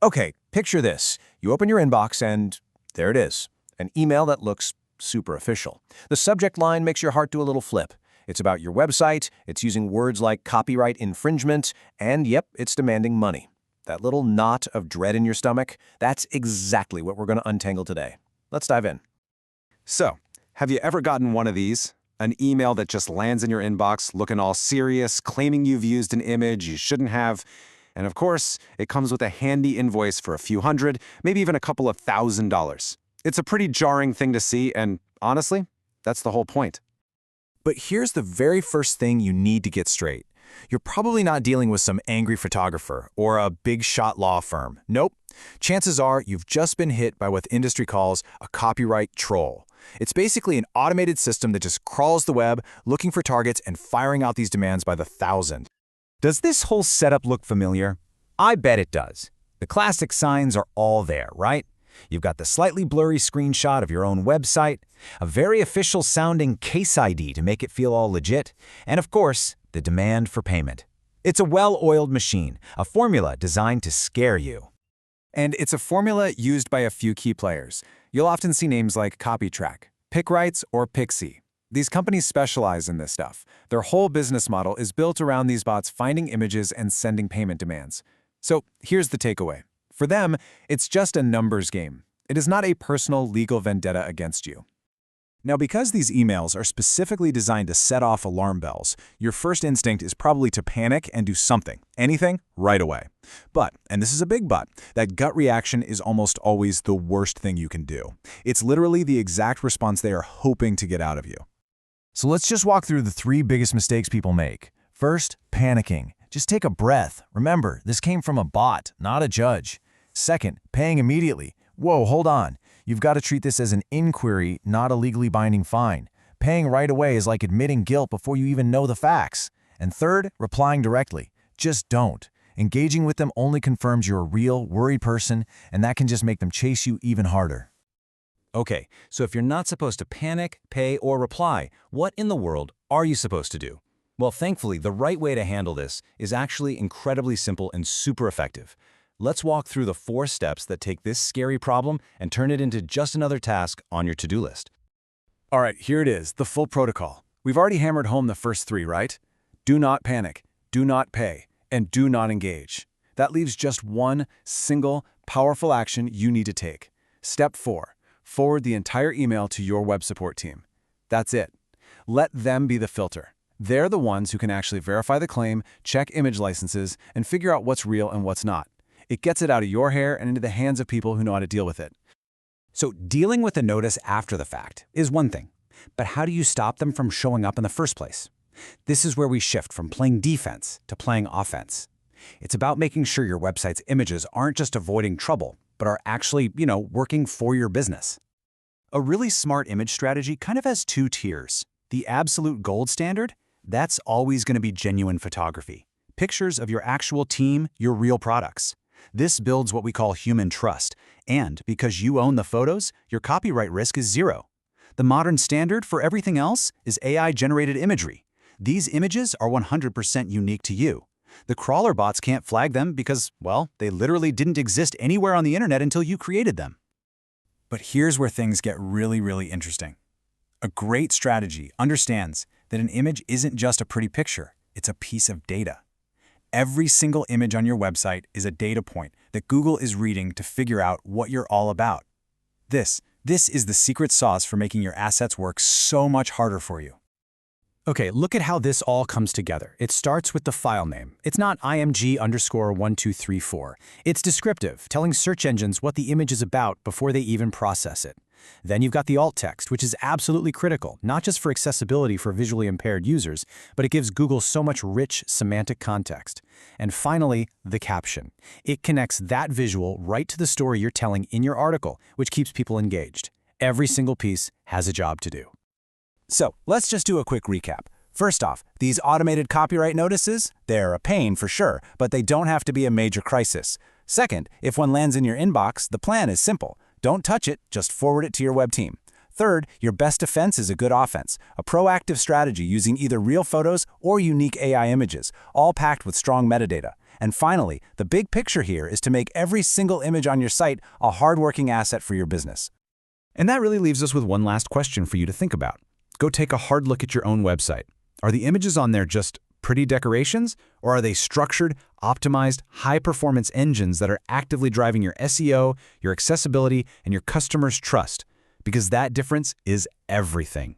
Okay, picture this. You open your inbox and there it is, an email that looks super official. The subject line makes your heart do a little flip. It's about your website, it's using words like copyright infringement, and yep, it's demanding money. That little knot of dread in your stomach, that's exactly what we're going to untangle today. Let's dive in. So, have you ever gotten one of these? An email that just lands in your inbox looking all serious, claiming you've used an image you shouldn't have. And of course, it comes with a handy invoice for a few hundred, maybe even a couple of $1,000s. It's a pretty jarring thing to see, and honestly, that's the whole point. But here's the very first thing you need to get straight. You're probably not dealing with some angry photographer or a big shot law firm. Nope. Chances are you've just been hit by what the industry calls a copyright troll. It's basically an automated system that just crawls the web, looking for targets and firing out these demands by the thousand. Does this whole setup look familiar? I bet it does. The classic signs are all there, right? You've got the slightly blurry screenshot of your own website, a very official-sounding case ID to make it feel all legit, and of course, the demand for payment. It's a well-oiled machine, a formula designed to scare you. And it's a formula used by a few key players. You'll often see names like CopyTrack, PicRights, or Pixie. These companies specialize in this stuff. Their whole business model is built around these bots finding images and sending payment demands. So here's the takeaway. For them, it's just a numbers game. It is not a personal legal vendetta against you. Now, because these emails are specifically designed to set off alarm bells, your first instinct is probably to panic and do something, anything, right away. But, and this is a big but, that gut reaction is almost always the worst thing you can do. It's literally the exact response they are hoping to get out of you. So let's just walk through the 3 biggest mistakes people make. First, panicking. Just take a breath. Remember, this came from a bot, not a judge. Second, paying immediately. Whoa, hold on. You've got to treat this as an inquiry, not a legally binding fine. Paying right away is like admitting guilt before you even know the facts. And third, replying directly. Just don't. Engaging with them only confirms you're a real, worried person, and that can just make them chase you even harder. Okay, so if you're not supposed to panic, pay, or reply, what in the world are you supposed to do? Well, thankfully, the right way to handle this is actually incredibly simple and super effective. Let's walk through the 4 steps that take this scary problem and turn it into just another task on your to-do list. All right, here it is, the full protocol. We've already hammered home the first 3, right? Do not panic, do not pay, and do not engage. That leaves just one single, powerful action you need to take. Step 4, forward the entire email to your web support team. That's it. Let them be the filter. They're the ones who can actually verify the claim, check image licenses, and figure out what's real and what's not. It gets it out of your hair and into the hands of people who know how to deal with it. So dealing with a notice after the fact is one thing, but how do you stop them from showing up in the first place? This is where we shift from playing defense to playing offense. It's about making sure your website's images aren't just avoiding trouble, but are actually, working for your business. A really smart image strategy kind of has 2 tiers. The absolute gold standard, that's always going to be genuine photography. Pictures of your actual team, your real products. This builds what we call human trust, and because you own the photos, your copyright risk is 0. The modern standard for everything else is AI-generated imagery. These images are 100% unique to you. The crawler bots can't flag them because, well, they literally didn't exist anywhere on the internet until you created them. But here's where things get really, really interesting. A great strategy understands that an image isn't just a pretty picture, it's a piece of data. Every single image on your website is a data point that Google is reading to figure out what you're all about. This is the secret sauce for making your assets work so much harder for you. Okay, look at how this all comes together. It starts with the file name. It's not img_1234. It's descriptive, telling search engines what the image is about before they even process it. Then you've got the alt text, which is absolutely critical, not just for accessibility for visually impaired users, but it gives Google so much rich semantic context. And finally, the caption. It connects that visual right to the story you're telling in your article, which keeps people engaged. Every single piece has a job to do. So let's just do a quick recap. First off, these automated copyright notices, they're a pain for sure, but they don't have to be a major crisis. Second, if one lands in your inbox, the plan is simple. Don't touch it, just forward it to your web team. Third, your best defense is a good offense, a proactive strategy using either real photos or unique AI images, all packed with strong metadata. And finally, the big picture here is to make every single image on your site a hardworking asset for your business. And that really leaves us with one last question for you to think about. Go take a hard look at your own website. Are the images on there just pretty decorations, or are they structured, optimized, high-performance engines that are actively driving your SEO, your accessibility, and your customers' trust? Because that difference is everything.